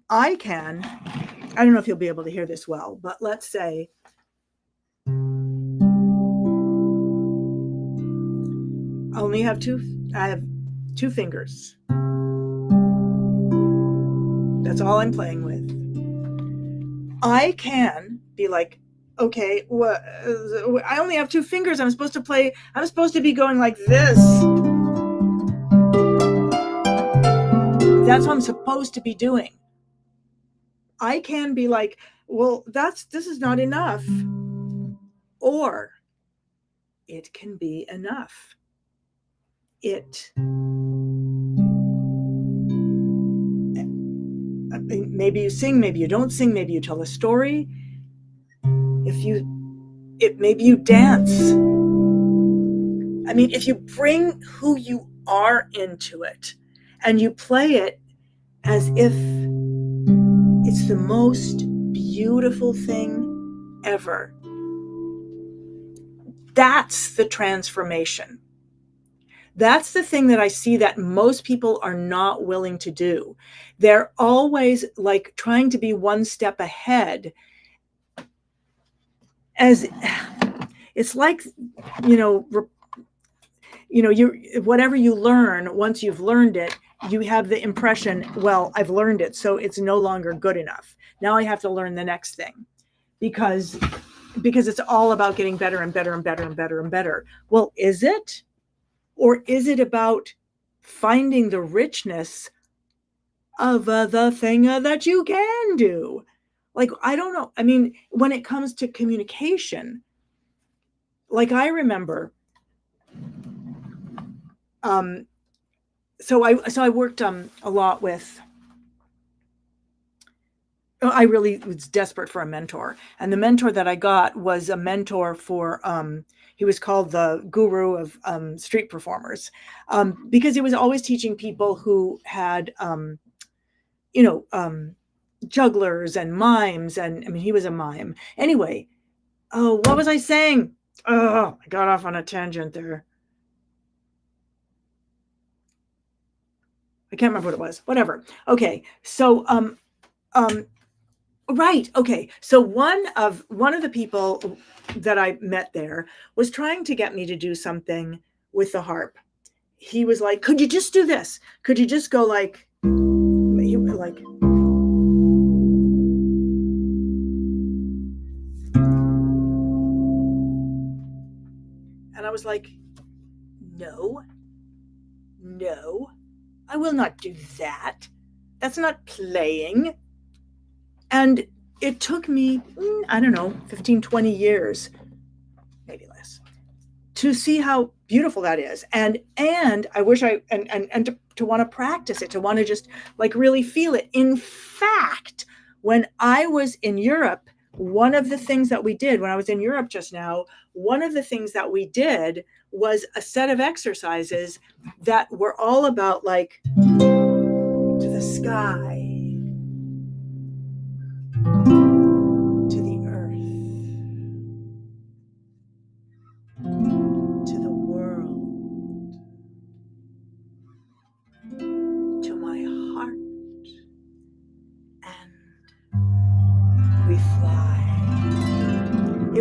I don't know if you'll be able to hear this well, but let's say I have two fingers. That's all I'm playing with. I can be like Okay, what? I only have two fingers. I'm supposed to play. I'm supposed to be going like this. That's what I'm supposed to be doing. I can be like, well, this is not enough. Or it can be enough. It maybe you sing, maybe you don't sing, maybe you tell a story. Maybe you dance. I mean, if you bring who you are into it and you play it as if it's the most beautiful thing ever, that's the transformation. That's the thing that I see that most people are not willing to do. They're always like trying to be one step ahead, as it's like, you know, you whatever you learn, once you've learned it, you have the impression, well, I've learned it, so it's no longer good enough. Now I have to learn the next thing because it's all about getting better and better and better and better and better. Well, is it? Or is it about finding the richness of the thing that you can do? Like, I don't know. I mean, when it comes to communication, like I remember, so I worked a lot with. I really was desperate for a mentor, and the mentor that I got was a mentor for. He was called the guru of street performers, because he was always teaching people who had, you know, jugglers and mimes, and I mean, he was a mime. Anyway, oh, what was I saying? Oh, I got off on a tangent there. I can't remember what it was. Whatever. Okay, so right. Okay. So one of the people that I met there was trying to get me to do something with the harp. He was like, "Could you just do this? Could you just go like like?" And I was like, "No, no, I will not do that. That's not playing." And it took me, I don't know, 15, 20 years, maybe less, to see how beautiful that is. And I wish and to want to practice it, to want to just like really feel it. In fact, when I was in Europe, one of the things that we did when I was in Europe just now, one of the things that we did was a set of exercises that were all about like to the sky, to the earth, to the world, to my heart, and we fly.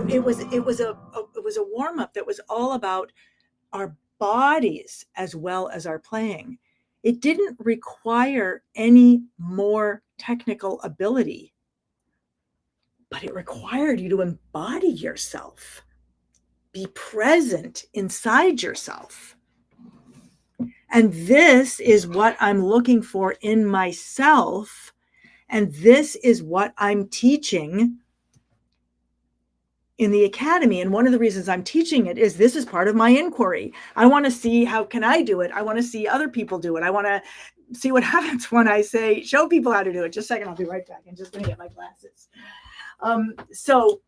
It was a warm up that was all about our bodies as well as our playing. It didn't require any more technical ability, but it required you to embody yourself, be present inside yourself. And this is what I'm looking for in myself. And this is what I'm teaching in the academy. And one of the reasons I'm teaching it is this is part of my inquiry. I want to see how can I do it. I want to see other people do it. I want to see what happens when I say, show people how to do it. Just a second, I'll be right back. I'm just going to get my glasses. So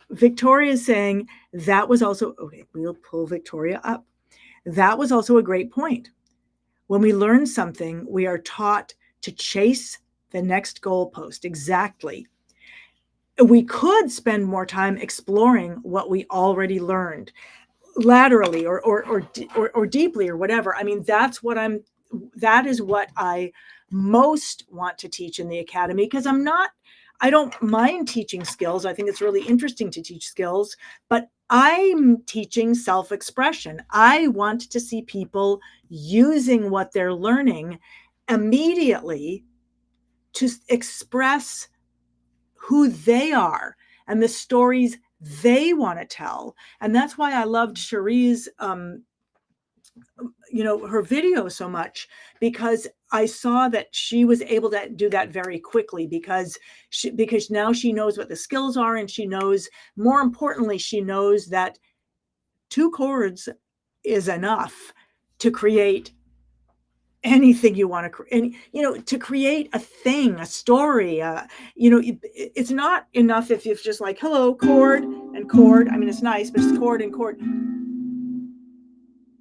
Victoria is saying that was also, okay, we'll pull Victoria up. That was also a great point. When we learn something, we are taught to chase the next goalpost. Exactly. We could spend more time exploring what we already learned laterally or deeply or whatever. I mean, that is what I most want to teach in the academy, because I don't mind teaching skills. I think it's really interesting to teach skills, but I'm teaching self-expression. I want to see people using what they're learning immediately to express who they are and the stories they want to tell. And that's why I loved Cherie's her video so much, because I saw that she was able to do that very quickly, because now she knows what the skills are, and she knows, more importantly, she knows that 2 chords is enough to create anything you want to create, to create a thing, a story. It's not enough if it's just like, hello, chord and chord. I mean, it's nice, but it's chord and chord.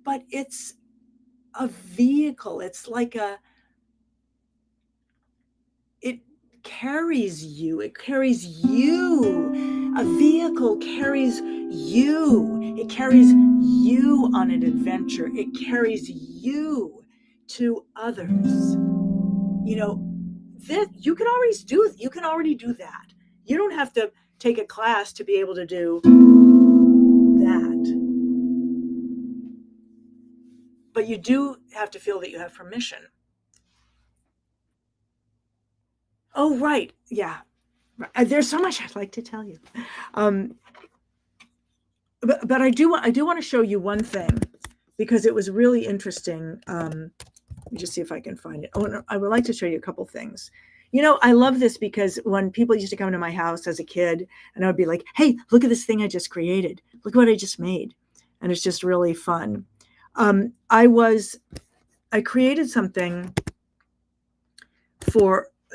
But it's a vehicle. It's like it carries you. It carries you. A vehicle carries you. It carries you on an adventure. It carries you to others. This you can already do that. You don't have to take a class to be able to do that. But you do have to feel that you have permission. Oh, right. Yeah. There's so much I'd like to tell you. But I do want to show you one thing, because it was really interesting. Let me just see if I can find it. Oh, no, I would like to show you a couple things. I love this, because when people used to come to my house as a kid, and I would be like, hey, look at this thing I just created. Look what I just made. And it's just really fun. I created something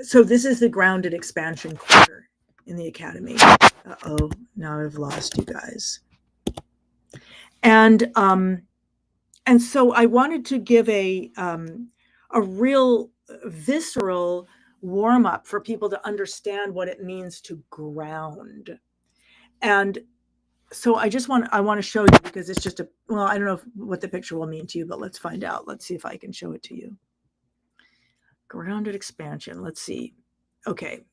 so this is the grounded expansion quarter in the Academy. Uh-oh, now I've lost you guys. And so I wanted to give a real visceral warm up for people to understand what it means to ground. And so I want to show you, because it's just I don't know what the picture will mean to you, but let's find out. Let's see if I can show it to you. Grounded expansion. Let's see. Okay.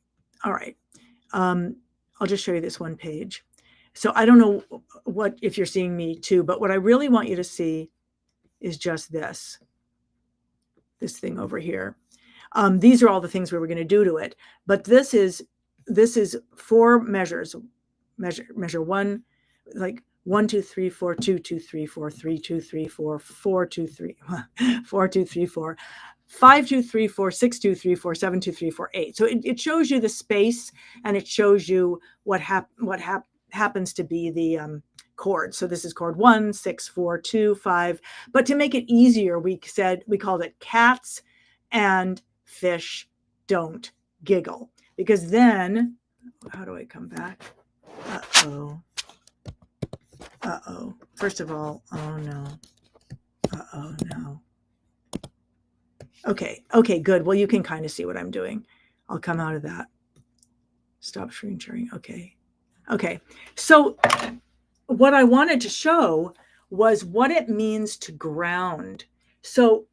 All right. I'll just show you this one page. So I don't know if you're seeing me too, but what I really want you to see is just this thing over here. These are all the things we were going to do to it, but this is 4 measures. Measure 1, like 1, 2, 3, 4, 2, 2, 3, 4, 3, 2, 3, 4, 4, 2, 3, 4, 2, 3, 4, 5, 2, 3, 4, 6, 2, 3, 4, 7, 2, 3, 4, 8. So it shows you the space, and it shows you what happens to be the chord. So this is chord 1, 6, 4, 2, 5. But to make it easier, we called it cats and fish don't giggle, because then, how do I come back? Uh-oh. First of all, oh no. Uh-oh, no. Okay, good. Well, you can kind of see what I'm doing. I'll come out of that. Stop screen sharing. Okay. So what I wanted to show was what it means to ground. So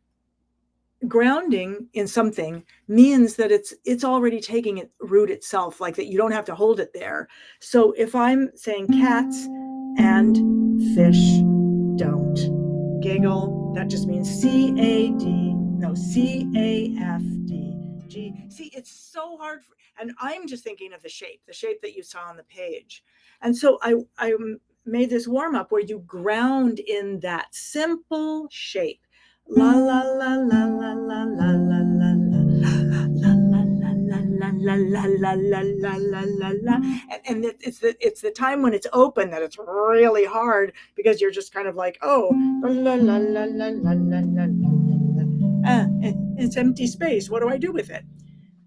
grounding in something means that it's already taking root itself, like that you don't have to hold it there. So if I'm saying cats and fish don't giggle, that just means CAFDG. See, it's so hard and I'm just thinking of the shape that you saw on the page. And so I made this warm up where you ground in that simple shape. La la la la la la la la la la la la la, and it's the time when it's open that it's really hard, because you're just kind of like, oh, la la la la la la la la, it's empty space. What do I do with it?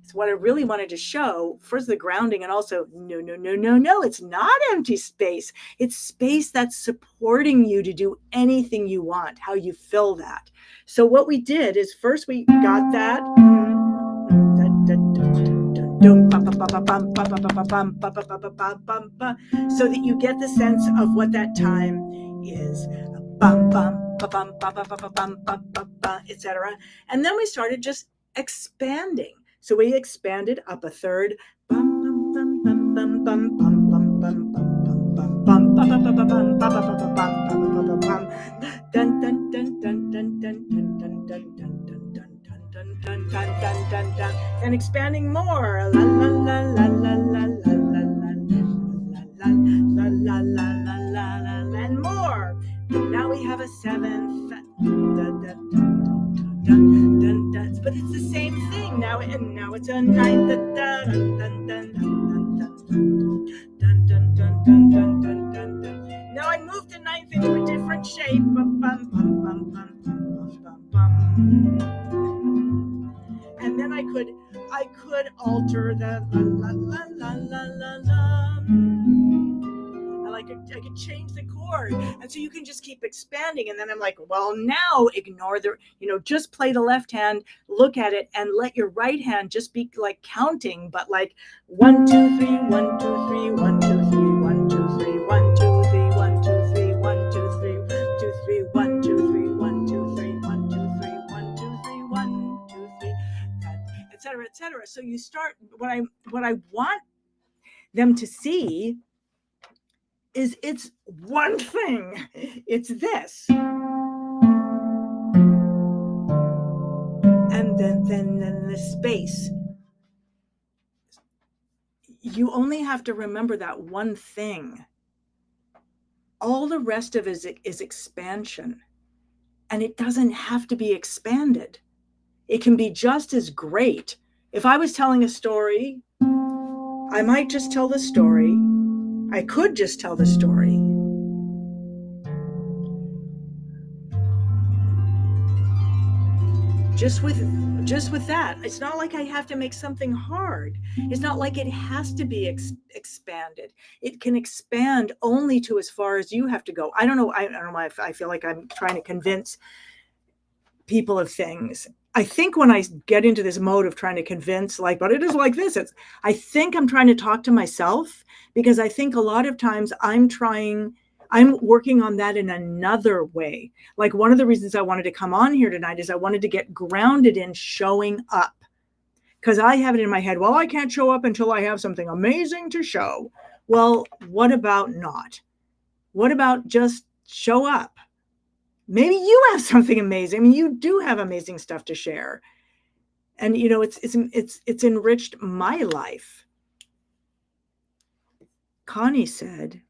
So what I really wanted to show, first the grounding, and also no, it's not empty space. It's space that's supporting you to do anything you want, how you fill that. So what we did is first we got that so that you get the sense of what that time is, etc. And then we started just expanding. So we expanded up a third. And expanding more. La la la la la la la a seventh. Dun, dun, dun, dun, dun, dun, dun. But it's the same thing now, and now it's a ninth. Dun, dun, dun, dun, dun, dun, dun, dun, dun, dun, dun, dun, dun, dun. Now I moved the ninth into a different shape. Bum, bum, bum, bum, bum, bum, bum, bum. And then I could alter the la la la la la la. And I could change the chord, and so you can just keep expanding. And then I'm like, well, now ignore the, just play the left hand, look at it, and let your right hand just be like counting, but like 1 2 3 1 2 3 1 2 3 1 2 3 1 2 3 1 2 3 1 2 3 2 3 1 2 3 1 2 3 1 2 3 1 2 3 1 2 3, etc., etc. So you start, what I want them to see is it's one thing. It's this. And then the space. You only have to remember that one thing. All the rest of it is expansion. And it doesn't have to be expanded. It can be just as great. If I was telling a story, I might just tell the story. I could just tell the story. Just with that. It's not like I have to make something hard. It's not like it has to be expanded. It can expand only to as far as you have to go. I don't know why I feel like I'm trying to convince people of things. I think when I get into this mode of trying to convince, like, but it is like this, I think I'm trying to talk to myself, because I think a lot of times I'm working on that in another way. Like, one of the reasons I wanted to come on here tonight is I wanted to get grounded in showing up, because I have it in my head, well, I can't show up until I have something amazing to show. Well, what about not? What about just show up? Maybe you have something amazing. I mean, you do have amazing stuff to share. And, it's enriched my life. Connie said,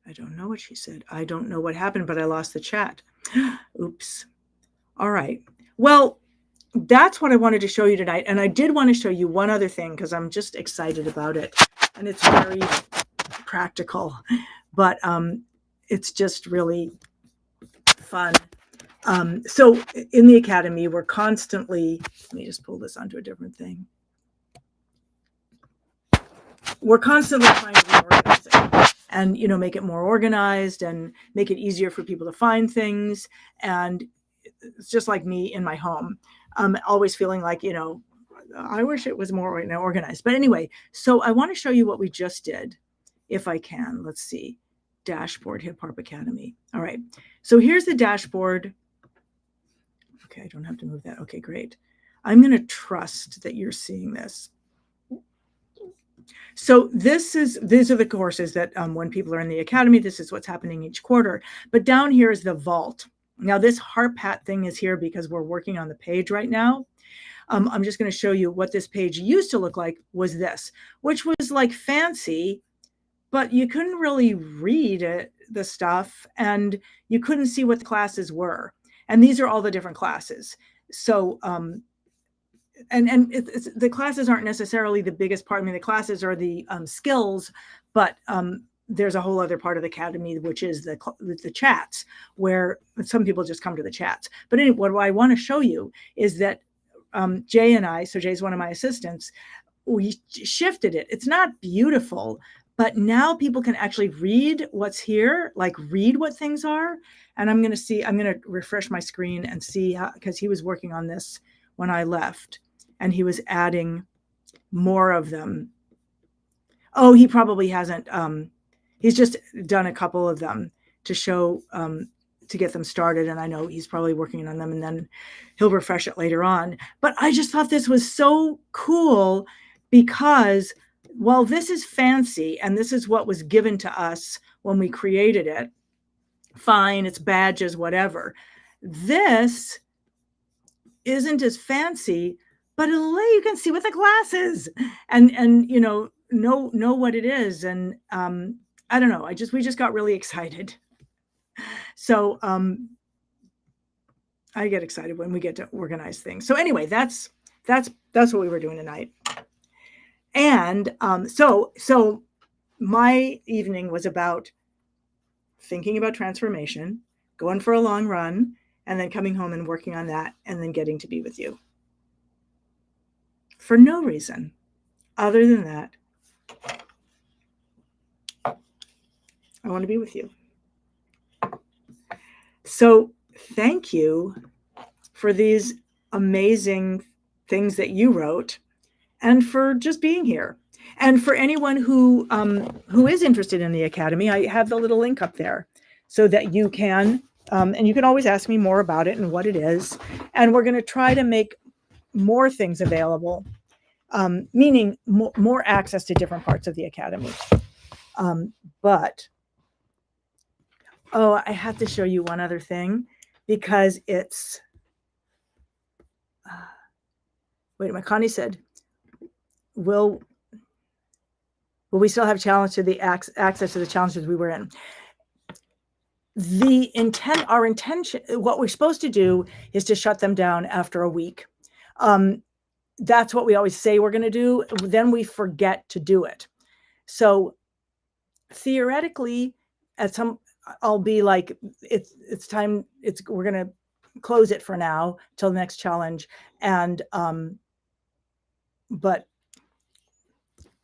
I don't know what she said. I don't know what happened, but I lost the chat. Oops. All right. Well, that's what I wanted to show you tonight. And I did want to show you one other thing, because I'm just excited about it. And it's very practical, but it's just really fun. So in the Academy, we're constantly, let me just pull this onto a different thing. We're constantly trying to reorganize it and, make it more organized and make it easier for people to find things. And it's just like me in my home. Always feeling like, I wish it was more organized. But anyway, so I want to show you what we just did, if I can. Let's see. Dashboard, Hip Hop Academy. All right. So here's the dashboard. Okay, I don't have to move that. Okay, great. I'm going to trust that you're seeing this. So these are the courses that when people are in the Academy, this is what's happening each quarter. But down here is the vault. Now this heart pat thing is here because we're working on the page right now. I'm just going to show you what this page used to look like. Was this, which was like fancy, but you couldn't really read it, the stuff, and you couldn't see what the classes were. And these are all the different classes. So, the classes aren't necessarily the biggest part. I mean, the classes are the skills, but there's a whole other part of the Academy, which is the chats, where some people just come to the chats. But anyway, what I want to show you is that Jay and I, so Jay's one of my assistants, we shifted it. It's not beautiful, but now people can actually read what's here, like read what things are. And I'm going to refresh my screen and see how, because he was working on this when I left and he was adding more of them. Oh, he probably hasn't. He's just done a couple of them to show, to get them started. And I know he's probably working on them and then he'll refresh it later on. But I just thought this was so cool because, well, this is fancy and this is what was given to us when we created it. Fine, it's badges, whatever. This isn't as fancy, but you can see what the class is and know what it is. And I don't know. We just got really excited. So I get excited when we get to organize things. So anyway, that's what we were doing tonight. And so my evening was about thinking about transformation, going for a long run, and then coming home and working on that, and then getting to be with you. For no reason other than that, I want to be with you. So thank you for these amazing things that you wrote, and for just being here. And for anyone who is interested in the Academy, I have the little link up there so that you can, and you can always ask me more about it and what it is. And we're going to try to make more things available, meaning more access to different parts of the Academy. But, I have to show you one other thing, because it's, wait a minute, Connie said, will we still have challenge to the access to the challenges we were in? Our intention, what we're supposed to do is to shut them down after a week. That's what we always say we're going to do. Then we forget to do it. So theoretically, I'll be like, it's time. We're going to close it for now till the next challenge. And, but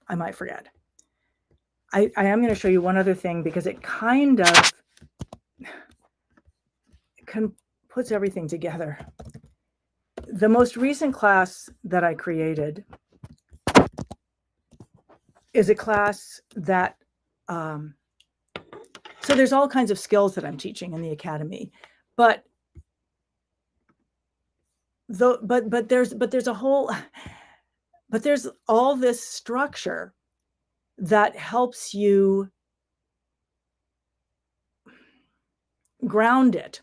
I might forget. I am going to show you one other thing, because it kind of puts everything together. The most recent class that I created is a class that, so there's all kinds of skills that I'm teaching in the Academy, but there's all this structure that helps you ground it.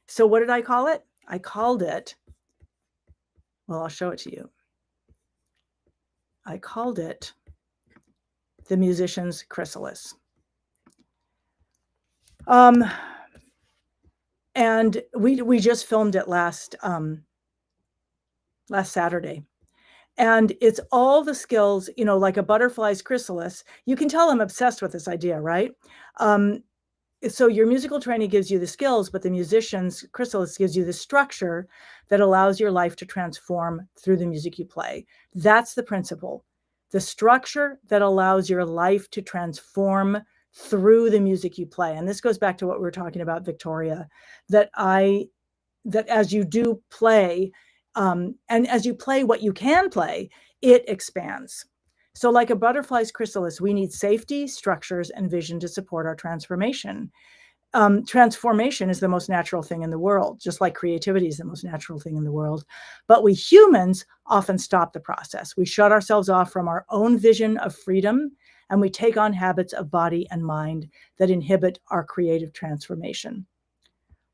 So what did I call it? I called it, well, I'll show it to you. I called it the musician's chrysalis. And we just filmed it last Saturday. And it's all the skills, like a butterfly's chrysalis. You can tell I'm obsessed with this idea, right? So your musical training gives you the skills, but the musician's chrysalis gives you the structure that allows your life to transform through the music you play. That's the principle. The structure that allows your life to transform through the music you play. And this goes back to what we were talking about, Victoria, that as you do play, and as you play what you can play, it expands. So like a butterfly's chrysalis, we need safety, structures, and vision to support our transformation. Transformation is the most natural thing in the world, just like creativity is the most natural thing in the world. But we humans often stop the process. We shut ourselves off from our own vision of freedom, and we take on habits of body and mind that inhibit our creative transformation.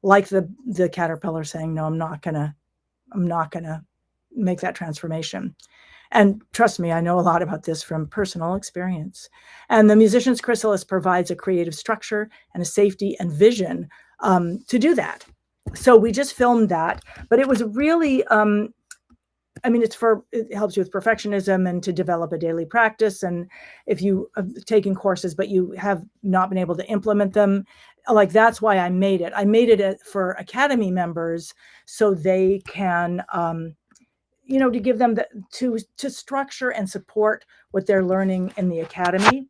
Like the caterpillar saying, no, I'm not gonna make that transformation. And trust me, I know a lot about this from personal experience. And the musician's chrysalis provides a creative structure and a safety and vision to do that. So we just filmed that, but it was really, it helps you with perfectionism and to develop a daily practice. And if you have taken courses, but you have not been able to implement them, like that's why I made it. I made it for Academy members so they can, to give them to structure and support what they're learning in the Academy.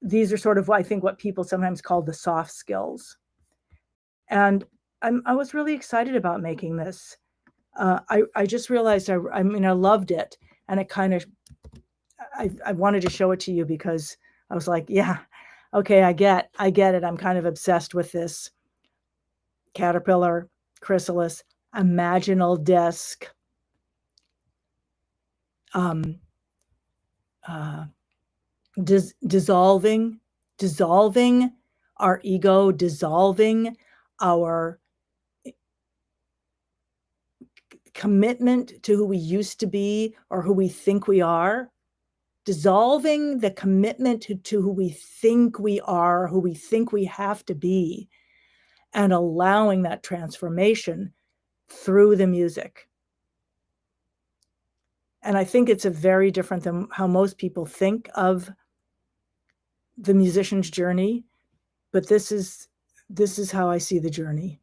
These are sort of, I think, what people sometimes call the soft skills. And I was really excited about making this. I just realized, I loved it. And it kind of, I wanted to show it to you because I was like, yeah, okay, I get it. I'm kind of obsessed with this caterpillar, chrysalis, imaginal disc, dissolving our ego, dissolving our commitment to who we used to be or who we think we are. dissolving the commitment to who we think we are, who we think we have to be, and allowing that transformation through the music. And I think it's a very different than how most people think of the musician's journey, but this is how I see the journey.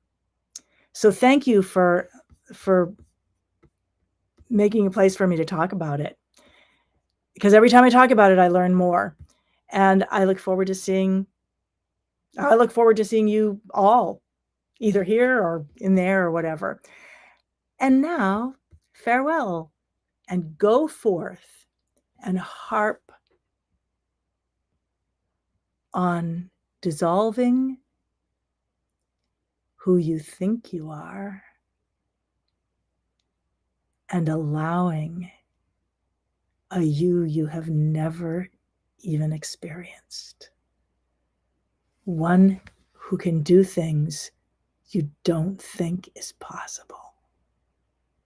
So thank you for making a place for me to talk about it. Because every time I talk about it, I learn more. And I look forward to seeing you all, either here or in there or whatever. And now, farewell, and go forth and harp on dissolving who you think you are and allowing a you have never even experienced. One who can do things you don't think is possible.